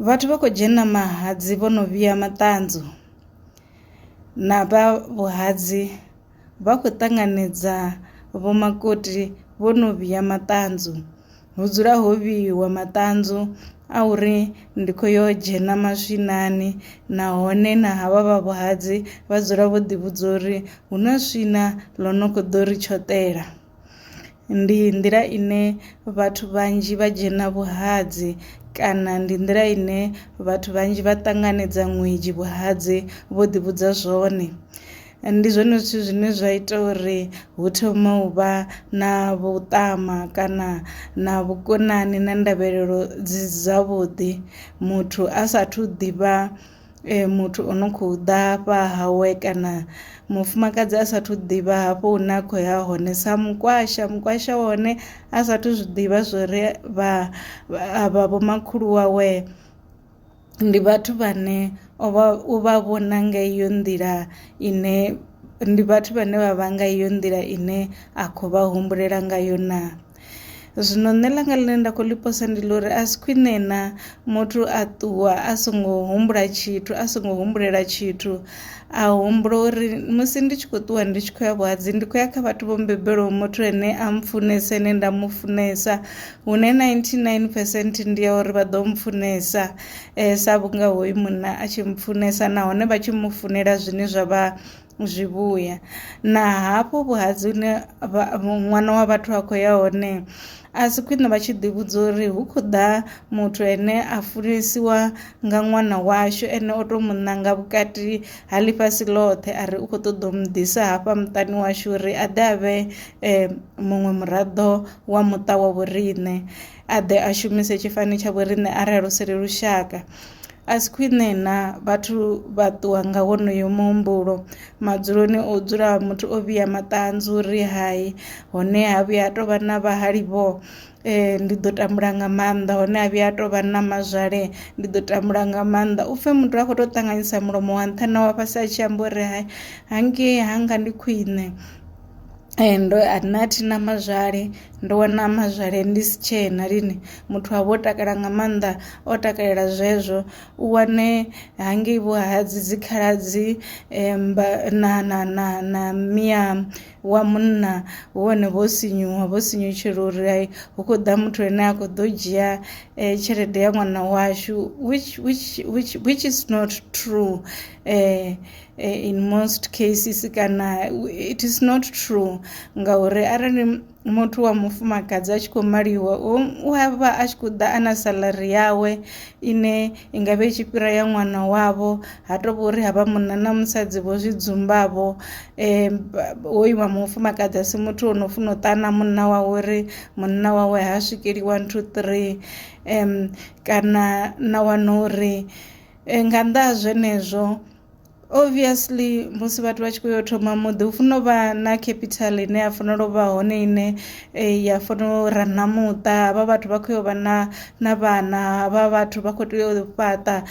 Vhathu vha khou dzhena vhuhadzi vho no vhia matanzu na vha vhuhadzi vha khou ṱanganedza vho makoti vho no vhia matanzu. Hu dzula ho vhiiwa matanzu a uri ndi khou yo dzhena maswinani, nahone na havha vha vhuhadzi vha dzula vho ḓivhudza uri hu na swina ḽo no khou ḓo ri tshoṱela. Ndi nḓila ine vhathu vhanzhi vha dzhena vhuhadzi, kana ndi nḓila ine vhathu vhanzhi vha ṱanganedza ṅwedzhi vhuhadzi vho ḓivhudza zwone. Ndi zwone zwithu zwine zwa ita uri hu thome u vha na vhuṱama kana na vhukonani na ndavhelelo dzi zwavhuḓi, muthu a sathu ḓivha muthu o no khou ḓa hafha hawe, kana mufumakadzi a sathu ḓivha hafho hune a khou ya hone, sa mukwasha hone a sathu zwi ḓivha zwori vha vho makhulu wawe ndi vhathu vhane u vha vhona nga iyo nḓila ine ndi vhathu vhane vha vha nga iyo nḓila ine a khou vha humbulela ngayo na. Zwino nṋe ḽanga ḽine nda khou ḽi posa ndi ḽa uri a si khwine na muthu a ṱuwa a songo humbula tshithu, a songo humbulela tshithu, a humbula uri musi ndi tshi khou ṱuwa ndi tshi khou ya vhuhadzi ndi khou ya kha vhathu vho mbembelaho muthu ane a mpfunesa, ene nda mu funesa, hune 99% ndi ya uri vha ḓo mpfunesa sa vhunga hoyu munna a tshi mpfunesa, nahone vha tshi mu funela zwine zwa vha zwivhuya. Na hafho vhuhadzi hune ṅwana wa vhathu a khou ya hone, a si khwine vha tshi ḓivhudza uri hu khou ḓa muthu ane a funesiwa nga ṅwana washu, ene o tou mu ṋanga vhukati ha ḽifhasi ḽoṱhe, a ri u khou ṱoḓa u mu ḓisa hafha muṱani washu uri a ḓe a vhe muṅwe muraḓo wa muṱa wa vhoriṋe, a ḓe a shumise tshifani tsha vhoriṋe arali hu si ri lushaka. A si khwine na vhathu vha ṱuwa nga wonoyo muhumbulo, madzuloni o dzula muthu o vhia matanzu uri hai hone ha vhuya a tou vha na vhahali vho ndi ḓo tambula nga maanḓa, hone ha vhuya a tou vha na mazwale ndi ḓo tambula nga maanḓa. U pfhe muthu a khou tou ṱanganyisa mulomo wa nṱha na wa fhasi a tshi amba uri hai hangei hanga ndi khwine, nathi na mazwale ndo wana mazwale ndi si tshena lini. Muthu a vho takala nga maanḓa o takalela zwezwo, u wane hangei vhuhadzi dzikhaladzi na mia wa munna vhone vho sinyutshela uri hu khou ḓa muthu ane a khou ḓo dzhia tshelede ya ṅwana washu, which is not true. In most cases, kana it is not true, ngauri arali muthu wa mufumakadzi a tshi khou maliwa u vha a tshi khou ḓa a na salari yawe ine i nga vha i tshi fhira ya ṅwana wavho, ha tou vha uri havha munna na musadzi vho zwi dzumbavho. Hoyu wa mufumakadzi a si muthu o no funa u ṱana munna wawe uri munna wawe ha swikeli 1 2 3, kana na wana uri nga nnḓa ha zwenezwo obviously musi vhathu vha tshi khou yo thoma muḓi hu fanela u vha na capital ine ya fanela u vha hone, ine ya fanela u rana muṱa. Havha vhathu vha khou yo vha na vhana, havha vhathu vha khou tea u fhaṱa.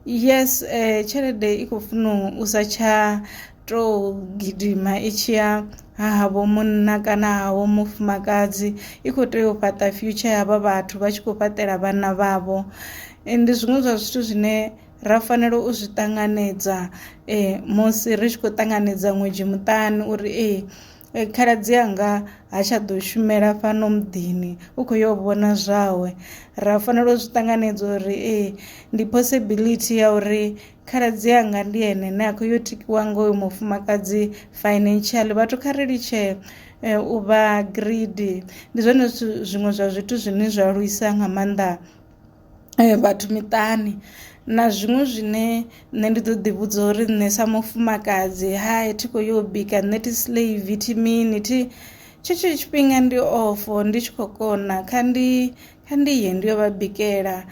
Yes, tshelede i khou funa u sa tsha tou gidima i tshi ya havho munna kana havho mufumakadzi, i khou tea u fhaṱa future havha vhathu vha tshi khou fhaṱela vhana vhavho. Ndi zwiṅwe zwa zwithu zwine ra fanela u zwi ṱanganedza musi ri tshi khou ṱanganedza ṅwedzhi muṱani uri khaladzi anga ha tsha ḓo shumela fhano muḓini, u khou yo vhona zwawe. Ra fanela u zwi ṱanganedza uri ndi possibility ya uri khaladzi anga ndi ene ne a khou yo tikiwa nga hoyu mufumakadzi financially. Vhathu kha ri litshe u vha greedy, ndi zwone zwiṅwe zwa zwithu zwine zwa lwisa nga maanḓa vhathu miṱani. Na zwiṅwe zwine nṋe ndi ḓo ḓivhudza uri nṋe sa mufumakadzi hai thi khou yo bika, nṋe thi slave thi mini tshetsho tshifhinga ndi ofo ndi tshi khou kona, kha ndi ye ndi yo vha bikela.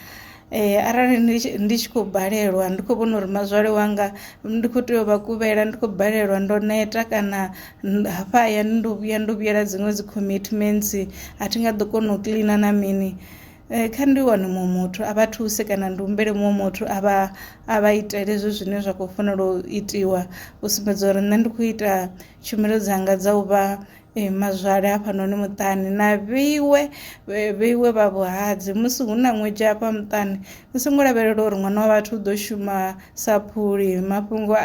Arali ndi tshi khou balelwa ndi khou vhona uri mazwale wanga ndi khou tea u vha kuvhela, ndi khou balelwa ndo neta, kana hafha hayani ndo vhuyela dziṅwe dzi commitments a thi nga ḓo kona u kiḽina na mini, kha ndi wane muṅwe muthu a vha thuse, kana ndi humbele muṅwe muthu a vha itele hezwo zwine zwa khou fanela u itiwa, u sumbedza uri nṋe ndi khou ita tshumelo dzanga dza u vha mazwale hafhanoni muṱani na vheiwe vha vhuhadzi musi hu na ṅwedzhi hafha muṱani ni songo lavhelela uri ṅwana wa vhathu u ḓo shuma sa phuli. Mafhungo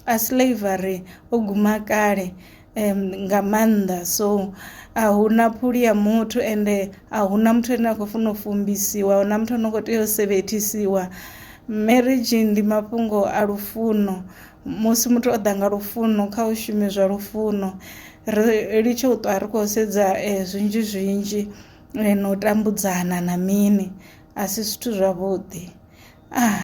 a slavery o guma kale nga maanḓa, so a huna phuli ya muthu ende a huna muthu ane a khou funa u fumbisiwa, a huna muthu ane a khou tea u sevethisiwa. Marriage ndi mafhungo a lufuno, musi muthu o ḓa nga lufuno kha u shume zwa lufuno ri litshe u ṱwa ri khou sedza zwinzhi no tambudzana na mini, a si zwithu zwavhuḓi.